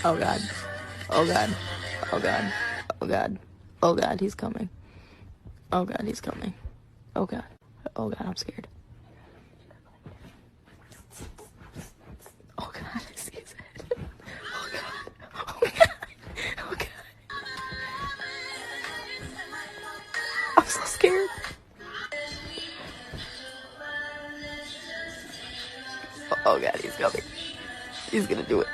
Oh God. Oh God. Oh God. Oh God. Oh God, he's coming. Oh God, he's coming. Oh God. Oh God, I'm scared. Oh God, I see his head. Oh God. Oh God. Oh God. I'm so scared. Oh God, he's coming. He's gonna do it.